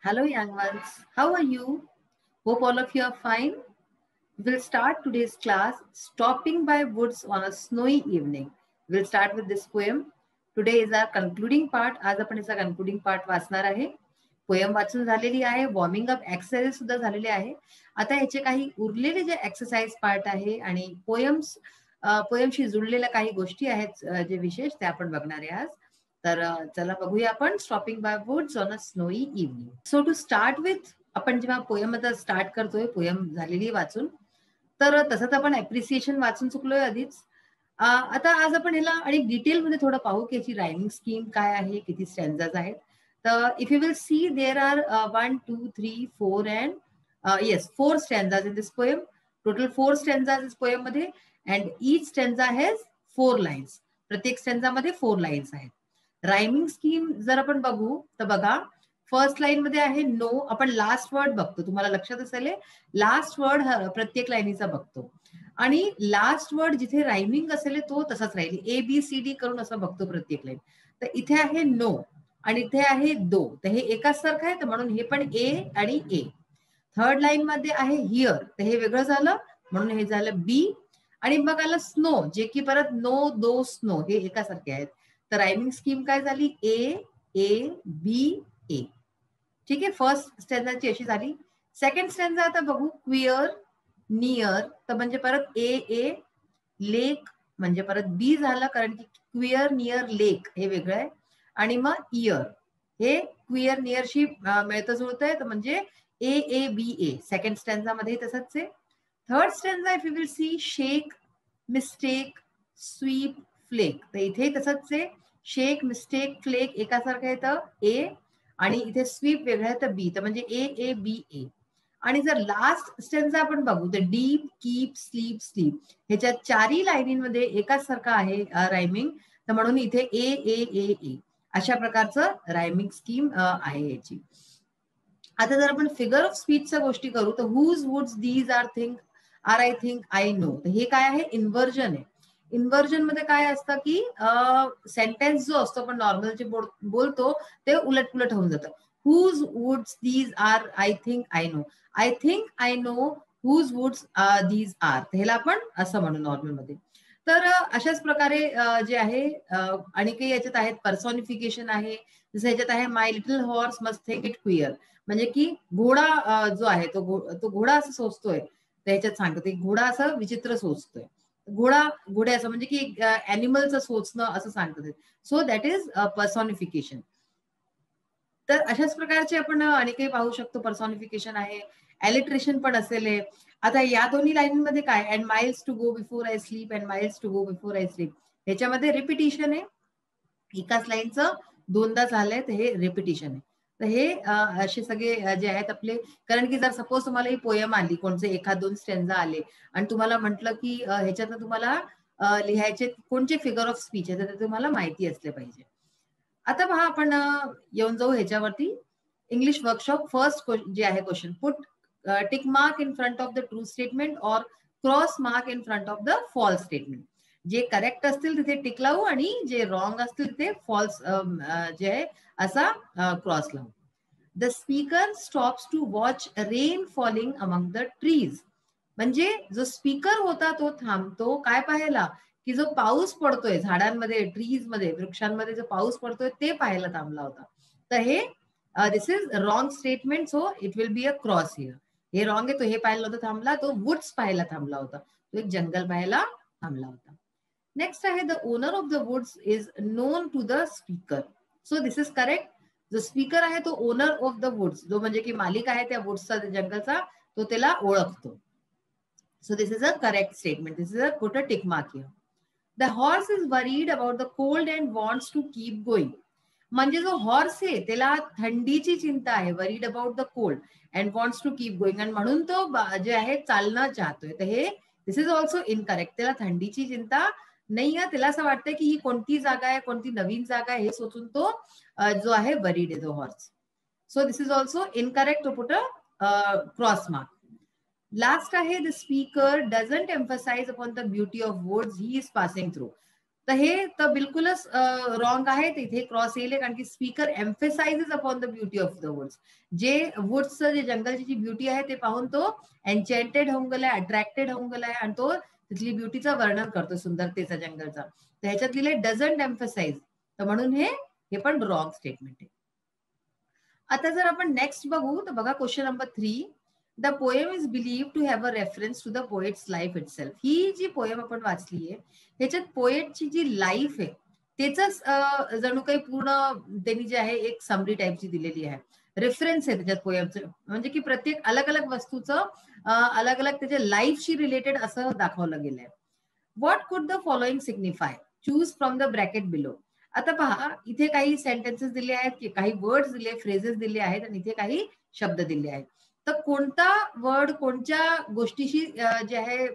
Hello, young ones. How are you? Hope all of you are fine. We'll start today's class Stopping by Woods on a Snowy Evening. We'll start with this poem. Today is our concluding part. आज आपण याचा concluding part वाचणार आहे. Poem वाचून झालेली आहे. Warming up exercise सुद्धा झालेले आहे. आता याचे काही उरलेले जे एक्सरसाइज पार्ट आहे आणि पोएमशी जुळलेल्या काही गोष्टी आहेत जे विशेष ते आपण बघणार आहे आज. तर चला बघूया आपण stopping by woods on a snowy evening. So to start with आपण जेव्हा पोएम आता स्टार्ट करतोय पोएम झालेली वाचून तर तसंच आपण अप्रिसिएशन वाचून चुकलोय आधीच. आता आज आपण ह्याला आणि डिटेलमध्ये थोडं पाहू की याची रायमिंग स्कीम काय आहे, किती स्टॅन्झाज आहेत. तर if you will see there are 1, 2, 3, 4 and yes 4 stanzas in this poem. Total 4 stanzas इस पोएम मध्ये and each stanza has 4 lines. प्रत्येक स्टॅन्झामध्ये 4 लाईन्स आहेत. रायमिंग स्कीम जर आपण बघू तर बघा फर्स्ट लाईन मध्ये आहे नो. आपण लास्ट वर्ड बघतो, तुम्हाला लक्षात असेल लास्ट वर्ड प्रत्येक लाईनीचा बघतो आणि लास्ट वर्ड जिथे रायमिंग असेल तो तसाच राहील. ABCD करून असं बघतो प्रत्येक लाईन. तर इथे आहे नो आणि इथे आहे दो, तर हे एकाच सारखं आहे, तर म्हणून हे पण A आणि A. थर्ड लाईन मध्ये आहे हिअर, तर हे वेगळं झालं म्हणून हे झालं B. आणि मग आलं स्नो जे की परत नो दो स्नो हे एकासारखे आहेत. तर रायमिंग स्कीम काय झाली A. ठीक आहे. फर्स्ट स्टॅन्झाची अशी झाली. सेकंड स्टॅन्झा आता बघू. क्विअर नियर, तर म्हणजे परत A. लेक म्हणजे परत B झालं, कारण की क्विअर नियर लेक हे वेगळं आहे. आणि मग इयर हे क्विअर नियरशी मिळतं जुळतंय, तर म्हणजे ABA. सेकंड स्टॅन्झा मध्ये तसंच आहे. Third stanza if you will see shake mistake sweep flake, तर इथे तसंच आहे. शेक मिस्टेक फ्लेक एकासारखं येतं A आणि इथे स्वीप वेगळं आहे तर B, तर म्हणजे ABA. आणि जर लास्ट स्टॅन्झा आपण बघू तर डीप कीप स्लीप स्लीप ह्याच्या चारही लाईनींमध्ये एकाच सारखं आहे रायमिंग, तर म्हणून इथे A. अशा प्रकारचं रायमिंग स्कीम आहे याची. आता जर आपण फिगर ऑफ स्पीचच्या गोष्टी करू तर whose woods these are I think I know, तर हे काय आहे इन्व्हर्जन आहे. इन्व्हर्जन मध्ये काय असतं की सेंटेन्स जो असतो आपण नॉर्मल जे बोलतो ते उलट पुलट होऊन जातं. Whose woods these are I think I know whose woods these are, ह्याला आपण असं म्हणू नॉर्मल मध्ये. तर अशाच प्रकारे जे आहे आणि काही याच्यात आहेत पर्सॉनिफिकेशन आहे. जसं याच्यात आहे my little horse must take it queer, म्हणजे की घोडा जो आहे तो घोडा असं सोचतोय, त्याच्यात सांगतो ते घोडा असं विचित्र सोचतोय. घोडे असं म्हणजे की ॲनिमलचं सोचणं असं सांगतात. So that is पर्सॉनिफिकेशन. तर अशाच प्रकारचे आपण आणि काही पाहू शकतो. पर्सॉनिफिकेशन आहे, ॲलिट्रेशन पण असेल. आता या दोन्ही लाईनमध्ये काय and miles to go before I sleep and miles to go before I sleep, ह्याच्यामध्ये रिपिटिशन आहे. एकाच लाईनचं दोनदा झालंय तर हे रिपिटिशन आहे. तर हे असे सगळे जे आहेत आपले, कारण की जर सपोज तुम्हाला ही पोयम आली, कोणते एखाद 2 स्टॅन्झा आले आणि तुम्हाला म्हटलं की ह्याच्यातनं तुम्हाला लिहायचे कोणते फिगर ऑफ स्पीच आहे, तर ते तुम्हाला माहिती असले पाहिजे. आता पहा आपण येऊन जाऊ ह्याच्यावरती. इंग्लिश वर्कशॉप फर्स्ट जे आहे question, put tick mark in front of the true statement और cross mark in front of the false statement. जे करेक्ट असतील तिथे टिक लावू आणि जे रॉंग असतील ते फॉल्स जे आहे असा क्रॉस लावू. The speaker stops to watch rain falling among the trees, म्हणजे जो स्पीकर होता तो थांबतो काय पाहायला, की जो पाऊस पडतोय झाडांमध्ये, ट्रीज मध्ये, वृक्षांमध्ये जो पाऊस पडतोय ते पाहायला थांबला होता. तर हे this is wrong statement, so it will be a cross here. हे रॉंग आहे, तो हे पाहायला होता थांबला, तो वुड्स पाहायला थांबला होता, तो एक जंगल पाहायला थांबला होता. नेक्स्ट आहे the owner of the woods is known to the speaker, so this is correct. जो स्पीकर आहे तो ओनर ऑफ द वुड्स, जो म्हणजे की मालिक आहे त्या वुड्सचा जंगलचा, तो त्याला ओळखतो. So this is a correct statement. This is a put a tick mark here. The horse is worried about the cold and wants to keep going. म्हणजे जो हॉर्स आहे त्याला थंडीची चिंता आहे, worried about the cold and wants to keep going, आणि म्हणून तो जे आहे चालणं चाहतोय. तर हे दिस इज ऑल्सो इनकरेक्ट. त्याला थंडीची चिंता नाही आहे, त्याला असं वाटतंय की ही कोणती जागा आहे, कोणती नवीन जागा आहे हे सोचून तो जो आहे वरीड आहे जो horse. So this is also incorrect, to put a cross mark. Last आहे the speaker doesn't emphasise upon the beauty of words he is passing through. तर हे तर बिलकुलच रॉंग आहे. तिथे क्रॉस येईल कारण की speaker emphasizes upon the beauty of the woods. जे वुड्सचं जे जंगलची जी ब्युटी आहे ते पाहून तो एन्चेंटेड होऊन गेलाय, अट्रॅक्टेड होऊन गेलाय आणि तो तिथली ब्युटीचं वर्णन करतो, सुंदरतेचा जंगलचा. तर ह्याच्यात लिहिले डझंट एम्फसाइज, तर म्हणून हे पण रॉंग स्टेटमेंट आहे. आता जर आपण नेक्स्ट बघू तर बघा question number 3. The poem is believed to have a reference to the poet's life itself. ही जी पोएम आपण वाचली आहे ह्याच्यात पोएटची जी लाईफ आहे त्याच जणू काही पूर्ण त्यांनी जे आहे एक समरी टाईपची दिलेली आहे. रेफरन्स आहे त्याच्यात पोएमचं, म्हणजे की प्रत्येक अलग अलग वस्तूचं अलग अलग त्याच्या लाईफशी रिलेटेड असं दाखवलं गेलंय. What could the following signify? Choose from the bracket below. आता पहा, इथे काही सेंटेन्सेस दिले आहेत, की काही वर्ड्स दिले, फ्रेजेस दिले आहेत आणि इथे काही शब्द दिले आहेत. तर कोणता वर्ड कोणत्या गोष्टीशी जे आहे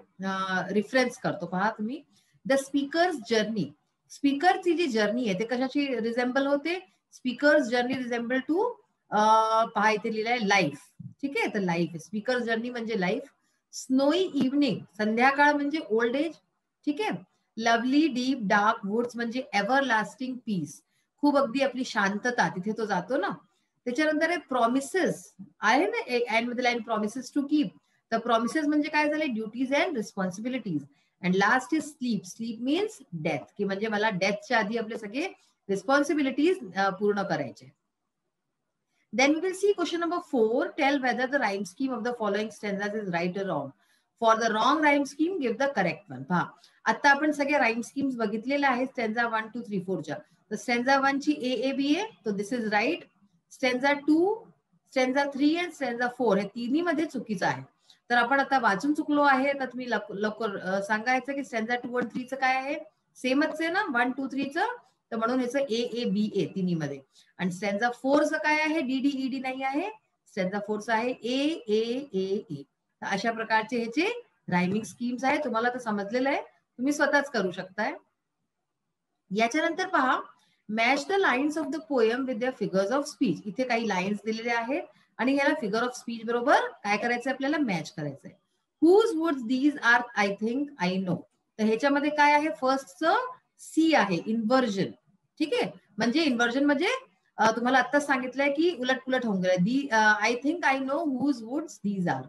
रिफरन्स करतो पहा तुम्ही. The speaker's journey. स्पीकरची जी जर्नी आहे ते कशाची रिझेंबल होते? स्पीकर्स जर्नी रिझेंबल टू पहा इथे लिहिलं आहे लाईफ. ठीक आहे, तर लाईफ स्पीकर्स जर्नी म्हणजे लाईफ. स्नोई इव्हनिंग संध्याकाळ म्हणजे ओल्ड एज. ठीक आहे. लवली डीप डार्क वुड्स म्हणजे एव्हर लास्टिंग पीस, खूप अगदी आपली शांतता तिथे तो जातो ना. त्याच्यानंतर आहे प्रॉमिसेस आहे ना एंड मध्ये लाईन प्रॉमिसेस टू कीप. तर प्रॉमिसेस म्हणजे काय झाले? Duties and responsibilities. And last is sleep. Sleep means death, की म्हणजे मला डेथच्या आधी आपले सगळे रिस्पॉन्सिबिलिटीज पूर्ण करायचे. Then we will see question number 4. Tell whether the rhyme scheme of the following stanzas is right or wrong. For the wrong rhyme scheme, give the correct one. पहा, आता आपण सगळे राईम स्कीम्स बघितलेले आहेत स्टॅन्झा 1, 2, 3, 4 च्या. तर स्टॅन्झा 1 ची A आहे, तो दिस इज राईट. स्टॅन्झा 2, स्टॅन्झा 3 आणि स्टॅन्झा 4 हे तिन्ही मध्ये चुकीचं आहे. तर आपण आता वाचून चुकलो आहे, तर तुम्ही लवकर सांगायचं की स्टॅन्झा 2 आणि 3 चं काय आहे? सेमच आहे ना 1, 2, 3 चं. तर म्हणून याचं A तिन्ही मध्ये. आणि स्टॅन्झा 4 चं काय आहे? DD नाही आहे. स्टॅन्झा 4 चं आहे A. अशा प्रकारचे ह्याचे रायमिंग स्कीम्स आहे. तुम्हाला तर समजलेलं आहे, तुम्ही स्वतःच करू शकताय. याच्यानंतर पहा, match the lines of the poem with the figures of speech. इथे काही लाईन्स दिलेले आहेत आणि याला फिगर ऑफ स्पीच बरोबर काय करायचं आपल्याला? मॅच करायचंय. Whose woods these are I think I know. तर ह्याच्यामध्ये काय आहे? फर्स्टचं सी आहे, इन्व्हर्जन. ठीक आहे, म्हणजे इन्व्हर्जन म्हणजे तुम्हाला आत्ताच सांगितलंय की उलट पुलट होऊन गेलं. The I think I know whose woods these are.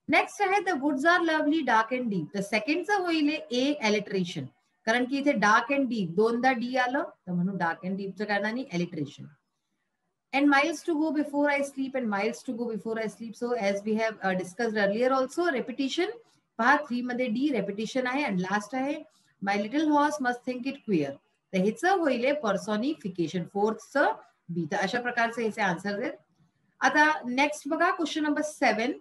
Next आहे the woods are lovely dark and deep. तर सेकंडचं होईल ए एलिट्रेशन, कारण की इथे डार्क अँड डीप दोनदा डी आलं, तर म्हणून डार्क अँड डीपच्या कारणाने alliteration. And miles to go before I sleep and miles to go before I sleep. So as we have discussed earlier also, repetition. पहा 3 मध्ये डी रेपिटेशन आहे आणि लास्ट आहे my little horse must think it queer. तर ह्याचं होईल पर्सॉनिफिकेशन, फोर्थचं बी. तर अशा प्रकारचे ह्याचे आन्सर आहेत. आता नेक्स्ट बघा क्वेश्चन नंबर 7.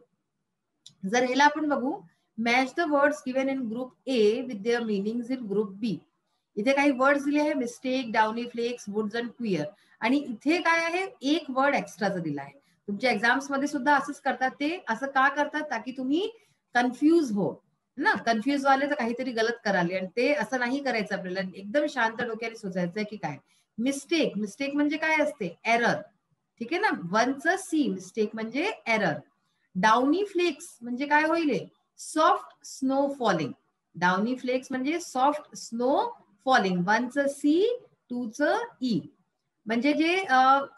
जर ह्याला आपण बघू, match the words given in group A with their meanings in group B. इथे काही वर्ड्स दिले आहे, mistake, downy flakes, woods and queer. आणि इथे काय आहे? एक वर्ड एक्स्ट्राचा दिला आहे. तुमच्या एक्झाम्स मध्ये सुद्धा असंच करतात. ते असं का करतात? ताकी तुम्ही कन्फ्यूज हो ना. कन्फ्यूज व्हाले तर काहीतरी गलत कराले, आणि ते असं नाही करायचं. आपल्याला एकदम शांत डोक्याने सोचायचंय की काय मिस्टेक. मिस्टेक म्हणजे काय असते? एरर. ठीक आहे ना. 1चं सी, मिस्टेक म्हणजे एरर. डाउनी फ्लेक्स म्हणजे काय होईल? Soft snow falling. Downy flakes म्हणजे सॉफ्ट स्नो फॉलिंग. 1चं सी, 2चं ई. म्हणजे जे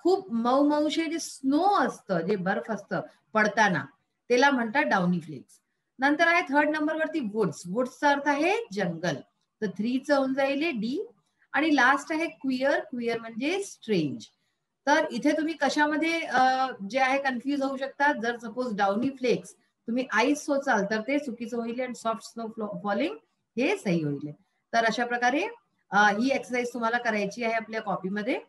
खूप मऊमऊशे जे स्नो असतं, जे बर्फ असतं पडताना, त्याला म्हणतात डाउनी फ्लेक्स. नंतर आहे थर्ड नंबर वरती वुड्स. वुड्सचा अर्थ आहे जंगल, तर 3चं होऊन जाईल डी. आणि लास्ट आहे क्विअर. क्विअर म्हणजे स्ट्रेंज. तर इथे तुम्ही कशामध्ये जे आहे कन्फ्युज होऊ शकतात? जर सपोज डाउनी फ्लेक्स तुम्ही आईस सोचाल तर ते चुकीचं होईल, आणि सॉफ्ट स्नो फॉलिंग हे सही होईल. तर अशा प्रकारे ही एक्सरसाइज तुम्हाला करायची आहे आपल्या कॉपीमध्ये.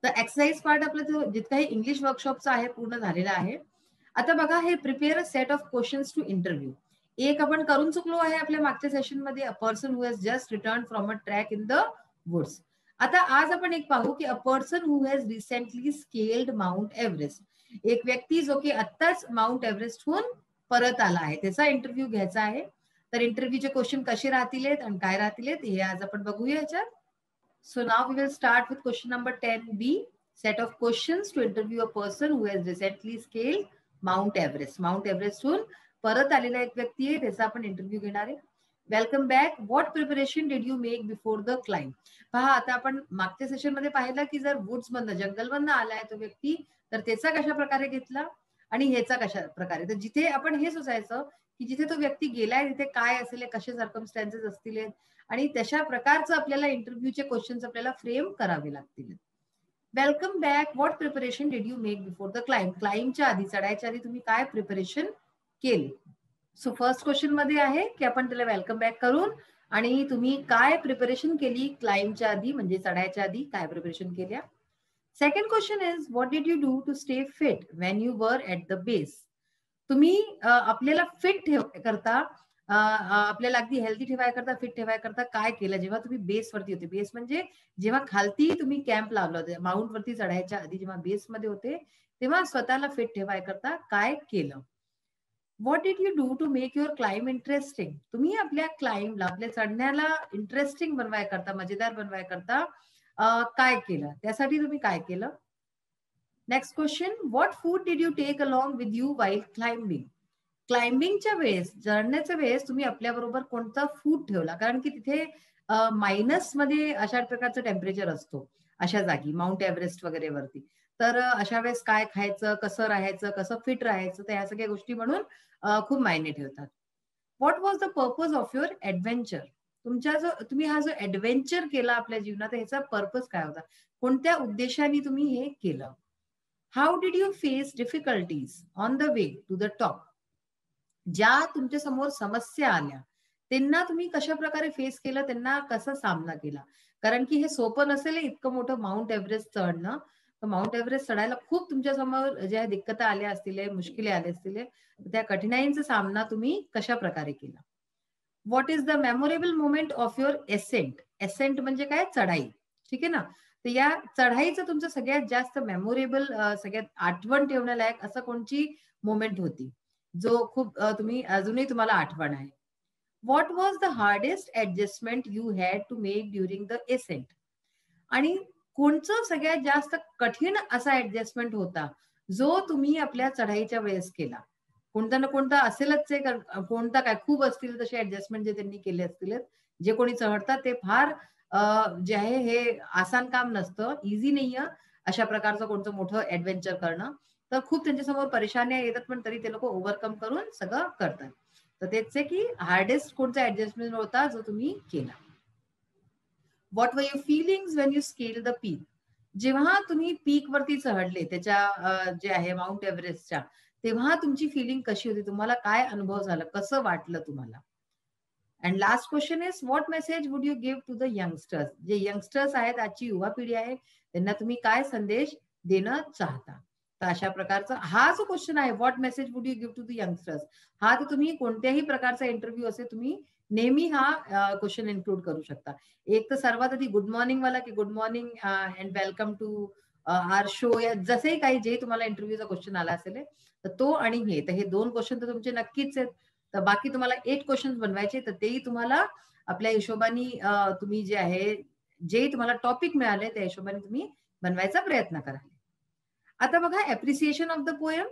तर एक्सरसाइज पार्ट आपलं जितकाही इंग्लिश वर्कशॉपचा आहे पूर्ण झालेला आहे. आता बघा, हे prepare a set of questions to interview. एक आपण करून चुकलो आहे आपल्या मागच्या सेशन मध्ये, a person who has just return from a track in the woods. आता आज आपण एक पाहू की a person who has recently scaled Mount Everest. एक व्यक्ती जो की आत्ताच माउंट एव्हरेस्टहून परत आला आहे, त्याचा इंटरव्ह्यू घ्यायचा आहे. तर इंटरव्ह्यूचे क्वेश्चन कसे राहतील आणि काय राहतील हे आज आपण बघूया याच्यात. So now we will start with question number 10B. Set of questions to interview a person who has recently scaled Mount Everest. Mount Everest हून परत आलेला एक व्यक्ती आहे, त्याचा आपण इंटरव्ह्यू घेणार आहे. Welcome back. What preparation did you make before the climb? पहा, आता आपण मागच्या सेशन मध्ये पाहिलं की जर वुड्स मधनं जंगलमधनं आलाय तो व्यक्ती, तर त्याचा कशा प्रकारे घेतला आणि ह्याचा कशा प्रकारे. तर जिथे आपण हे सुचायचं की जिथे तो व्यक्ती गेलाय तिथे काय असेल, कसे सर्कमस्टॅन्सेस असतील आणि तशा प्रकारचं आपल्याला इंटरव्ह्यूचे क्वेश्चन्स आपल्याला फ्रेम करावे लागतील. Welcome back. What preparation did you make before the climb? क्लाइंबच्या आधी, चढायच्या आधी तुम्ही काय प्रिपरेशन केली? सो फर्स्ट क्वेश्चन मध्ये आहे की आपण त्याला वेलकम बॅक करून आणि तुम्ही काय प्रिपरेशन केली क्लाइंबच्या आधी, म्हणजे चढायच्या आधी काय प्रिपरेशन केल्या. Second question is what did you do to stay fit when you were at the base? तुम्ही आपल्याला फिट करता, आपल्याला अगदी हेल्दी ठेवायकरता, फिट ठेवायकरता काय केलं जेव्हा तुम्ही बेस वरती होते? बेस म्हणजे जेव्हा खालती तुम्ही कॅम्प लावला होता, माउंट वरती चढायच्या आधी जेव्हा बेस मध्ये होते तेव्हा स्वतःला फिट ठेवायकरता काय केलं? What did you do to make your climb interesting? तुम्ही आपल्या क्लाइंबला, आपल्या चढण्याला इंटरेस्टिंग बनवायकरता, मजेदार बनवायकरता काय केलं? त्यासाठी तुम्ही काय केलं? Next question, what food did you take along with you while climbing? क्लाइंबिंगच्या वेळेस, चढण्याच्या वेळेस तुम्ही आपल्या बरोबर कोणता फूड ठेवला? कारण की तिथे मायनस मध्ये अशा प्रकारचं टेम्परेचर असतो अशा जागी, माउंट एव्हरेस्ट वगैरे वरती. तर अशा वेळेस काय खायचं, कसं राहायचं, कसं फिट राहायचं, त्या सगळ्या गोष्टी म्हणून खूप मायने ठेवतात. What was the purpose of your adventure? तुमचा जो तुम्ही हा जो ऍडव्हेंचर केला आपल्या जीवनात, ह्याचा पर्पज काय होता? कोणत्या उद्देशाने तुम्ही हे केलं? How did you face difficulties on the way to the top? ज्या तुमच्या समोर समस्या आल्या त्यांना तुम्ही कशा प्रकारे फेस केलं, त्यांना कसा सामना केला? कारण की हे सोपं नसेल इतकं मोठं माउंट एव्हरेस्ट चढणं. तर माउंट एव्हरेस्ट चढायला खूप तुमच्या समोर ज्या दिक्कत आल्या असतील, मुश्किली आल्या असतील, त्या कठीणाईंचा सामना तुम्ही कशा प्रकारे केला? What is the memorable moment of your ascent? Ascent म्हणजे काय? चढाई. ठीक आहे ना? तर या चढाईचं तुमचं सगळ्यात जास्त मेमोरेबल, सगळ्यात आठवण ठेवण्यालायक असं कोणची मोमेंट होती जो खूप तुम्ही अजूनही तुम्हाला आठवण आहे? What was the hardest adjustment you had to make during the ascent? आणि कोणचं सगळ्यात जास्त कठीण असा ऍडजस्टमेंट होता जो तुम्ही आपल्या चढाईच्या वेळेस केला? कोणता ना कोणता असेलच आहे, कोणता काय, खूप असतील तसे ऍडजस्टमेंट जे त्यांनी केले असतील. जे कोणी चढतात ते फार जे आहे हे आसान काम नसतं, इझी नाहीये अशा प्रकारचं कोणतं मोठं ऍडव्हेंचर करणं. तर खूप त्यांच्यासमोर परेशान्या येतात पण तरी ते लोक ओव्हरकम करून सगळं करतात. तर तेच आहे की हार्डेस्ट कोणता ऍडजस्टमेंट होता जो तुम्ही केला? What were your feelings when you scale the peak? जेव्हा तुम्ही पीक वरती चढले त्याच्या जे आहे माउंट एव्हरेस्टच्या, तेव्हा तुमची फिलिंग कशी होती? तुम्हाला काय अनुभव झाला? कसं वाटलं तुम्हाला? And last question is what message would you give to the youngsters? जे यंगस्टर्स आहेत, आजची युवा पिढी आहे, त्यांना तुम्ही काय संदेश देणं चाहता? तर अशा प्रकारचा हा जो क्वेश्चन आहे, what message would you give to the youngsters, हा तर तुम्ही कोणत्याही प्रकारचा इंटरव्ह्यू असेल तुम्ही नेहमी हा क्वेश्चन इन्क्लूड करू शकता. एक तर सर्वात आधी गुड मॉर्निंग वाला की good morning and welcome to our show, या जसंही काही जे तुम्हाला इंटरव्ह्यूचा क्वेश्चन आला असेल तर तो आणि हे, तर हे दोन क्वेश्चन तर तुमचे नक्कीच आहेत. तर बाकी तुम्हाला 8 क्वेश्चन बनवायचे, तर तेही तुम्हाला आपल्या हिशोबाने तुम्ही जे आहे, जे तुम्हाला टॉपिक मिळाले त्या हिशोबाने तुम्ही बनवायचा प्रयत्न करा. आता बघा, appreciation of the poem.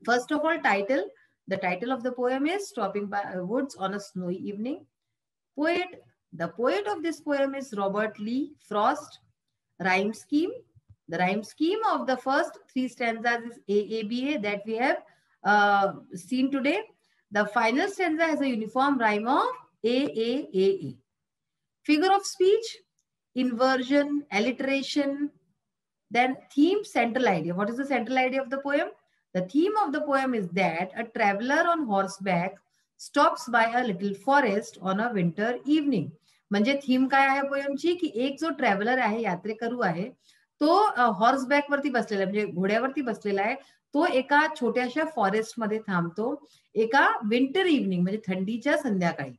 First of all title. The title of the poem is Stopping by Woods on a Snowy Evening. The poet of this poem is Robert Lee Frost. Rhyme scheme. The rhyme scheme of the first 3 stanzas is AABA that we have seen today. The final stanza has a uniform rhyme of AAAA. Figure of speech, inversion, alliteration. Then theme, central idea. What is the central idea of the poem? The theme of the poem is that a traveler on horseback stops by a little forest on a winter evening. म्हणजे theme काय आहे पोएमची? की एक जो traveller आहे, यात्रेकरू आहे, तो हॉर्सबॅक वरती बसलेला आहे, म्हणजे घोड्यावरती बसलेला आहे. तो एका छोट्याशा फॉरेस्ट मध्ये थांबतो एका विंटर इव्हनिंग, म्हणजे थंडीच्या संध्याकाळी.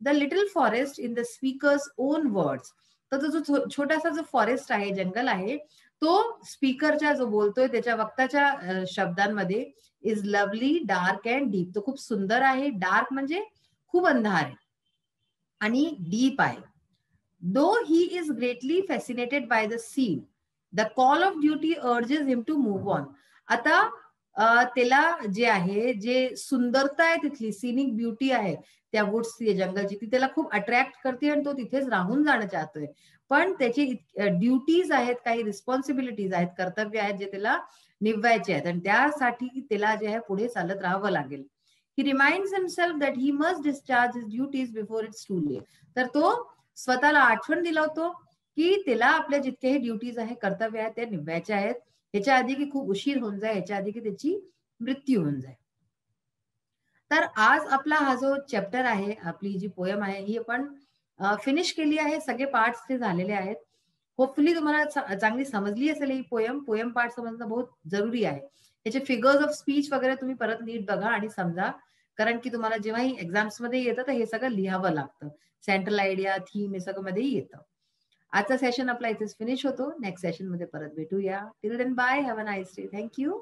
The little forest in the speakers on words. तर तो जो छोटासा जो फॉरेस्ट आहे, जंगल आहे, तो स्पीकरच्या जो बोलतोय त्याच्या वक्ताच्या शब्दांमध्ये is lovely, dark and deep. तो खूप सुंदर आहे. डार्क म्हणजे खूप अंधार आहे आणि डीप आहे. Though he is greatly fascinated by the scene, the call of duty urges him to move on. आता त्याला जे आहे, जे सुंदरता आहे तिथली, सिनिक ब्युटी आहे त्या वुड्सची, जंगलची, ती त्याला खूप अट्रॅक्ट करते आणि तो तिथेच राहून जाणं चाहतोय. पण त्याची ड्युटीज आहेत, काही रिस्पॉन्सिबिलिटीज आहेत, कर्तव्य आहेत जे त्याला निभवायचे आहेत आणि त्यासाठी त्याला जे आहे पुढे चालत राहावं लागेल. He reminds himself that he must discharge his duties before it's too late. तर तो स्वतःला आठवण दिलावतो की त्याला आपल्या जितक्याही ड्युटीज आहे, कर्तव्य आहेत, त्या निभवायच्या आहेत. ह्याच्या आधी की खूप उशीर होऊन जाए, ह्याच्या आधी की त्याची मृत्यू होऊन जाए. तर आज आपला हा जो चॅप्टर आहे, आपली जी पोयम आहे, ही आपण फिनिश केली आहे. सगळे पार्ट्स ते झालेले आहेत. होपफुली तुम्हाला चांगली समजली असेल ही पोयम. पोयम पार्ट समजणं बहुत जरुरी आहे. याचे फिगर्स ऑफ स्पीच वगैरे तुम्ही परत नीट बघा आणि समजा. कारण की तुम्हाला जेव्हाही एक्झाम्समध्ये येतं, तर हे सगळं लिहावं लागतं. सेंट्रल आयडिया, थीम हे सगळं मध्येही येतं. आजचा सेशन आपला इथेच फिनिश होतो. नेक्स्ट सेशनमध्ये परत भेटूया. Till then bye. Have a nice day. Thank you.